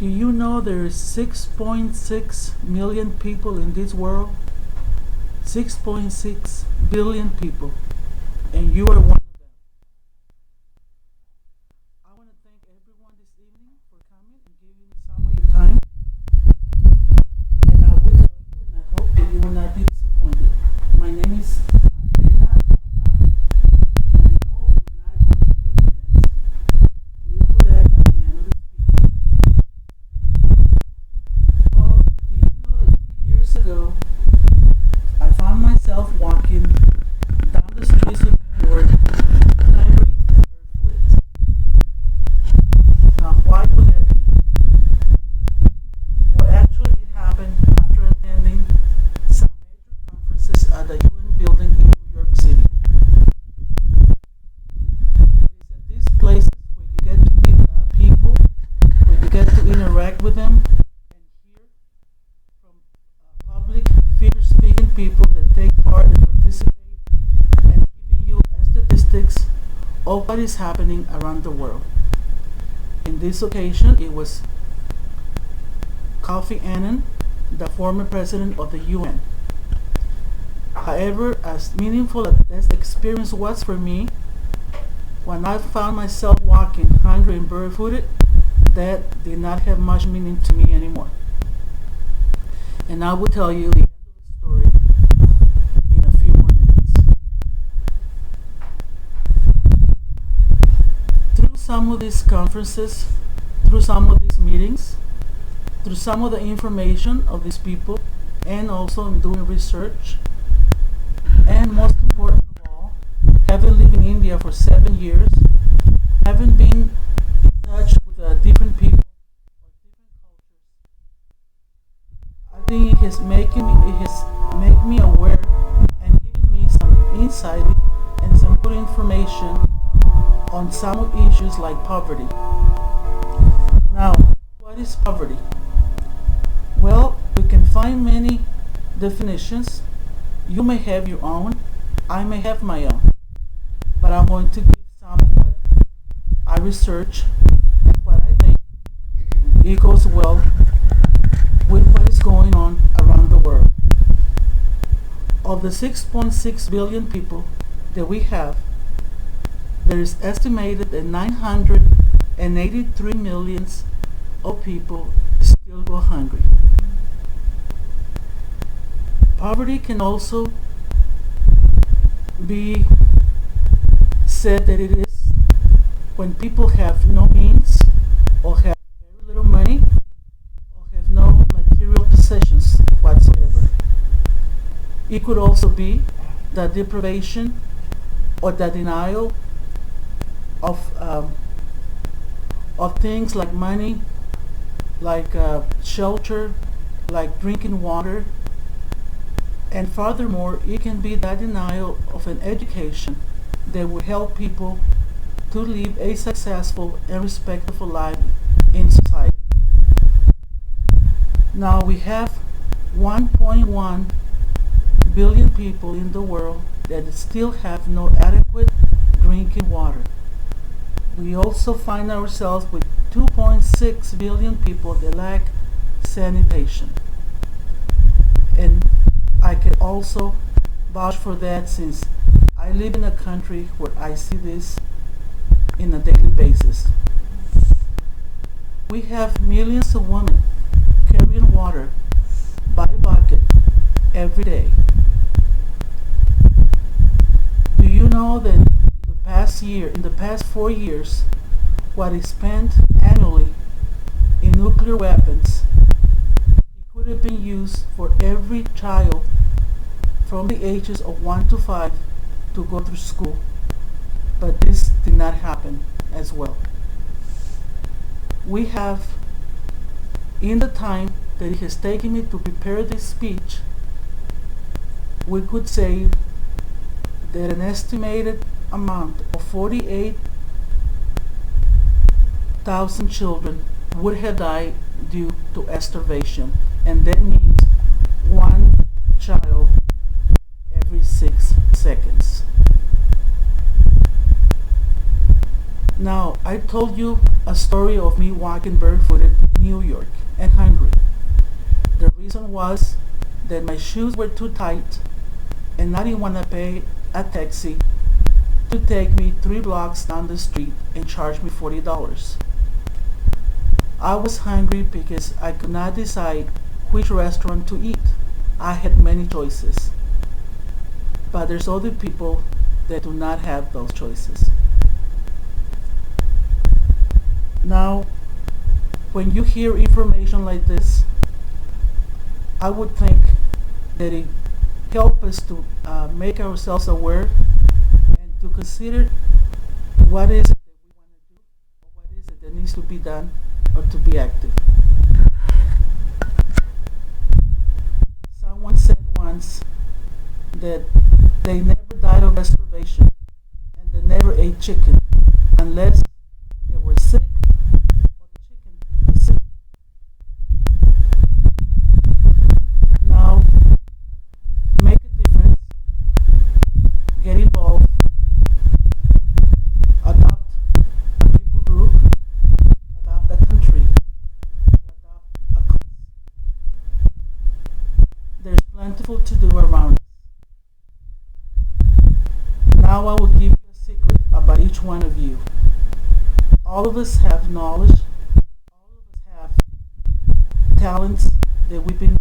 Do you know there is 6.6 million people in this world? 6.6 billion people, and you are one of them. I want to thank everyone this evening for coming and giving me some of your time. And I will tell you, and I hope that you will not be disappointed. My name is Macarena Aldana, and I know we're not going to do the dance. We will do that at the end of the speech. Well, do you know that 3 years ago, I found myself walking down the streets of New York, hungry and barefoot. Now, why would that be? Well, actually, it happened after attending some major conferences at the UN building in New York City. It is at these places where you get to meet people, where you get to interact with them, and hear from public figure-speaking people that take part and participate, and giving you statistics of what is happening around the world. In this occasion, it was Kofi Annan, the former president of the UN. However, as meaningful as this experience was for me, when I found myself walking hungry and barefooted, that did not have much meaning to me anymore. And I will tell you the end of the story in a few more minutes. Through some of these conferences, through some of these meetings, through some of the information of these people, and also in doing research, and most important of all, having lived in India for 7 years, having been in touch with different people or different cultures, I think it has made me aware and given me some insight and some good information on some issues like poverty. Now, what is poverty? Well, you can find many definitions. You may have your own, I may have my own, but I'm going to give some of what I research and what I think it goes well with what is going on around the world. Of the 6.6 billion people that we have, there is estimated that 983 millions of people still go hungry. Poverty can also be said that it is when people have no means or have very little money or have no material possessions whatsoever. It could also be the deprivation or the denial of things like money, like shelter, like drinking water. And furthermore, it can be the denial of an education that will help people to live a successful and respectful life in society. Now we have 1.1 billion people in the world that still have no adequate drinking water. We also find ourselves with 2.6 billion people that lack sanitation. And I can also vouch for that since I live in a country where I see this in a daily basis. We have millions of women carrying water by bucket every day. Do you know that in the past 4 years, what is spent annually in nuclear weapons, it could have been used for every child from the ages of 1 to 5 to go through school. But this did not happen as well. We have, in the time that it has taken me to prepare this speech, we could say that an estimated amount of 48,000 children would have died due to starvation, and that means one child every 6 seconds. Now, I told you a story of me walking barefooted New York and hungry. The reason was that my shoes were too tight and I didn't want to pay a taxi to take me 3 blocks down the street and charge me $40. I was hungry because I could not decide which restaurant to eat. I had many choices. But there's other people that do not have those choices. Now, when you hear information like this, I would think that it helps us to make ourselves aware and to consider what is it that we want to do or what is it that needs to be done or to be active. Someone said once that they never died of starvation and they never ate chicken unless they were sick or the chicken was sick. Now, make a difference, get involved, adopt a people group, adopt a country, or adopt a cause. There's plentiful to do around us. Now I will give you a secret about each one of you. All of us have knowledge. All of us have talents that we've been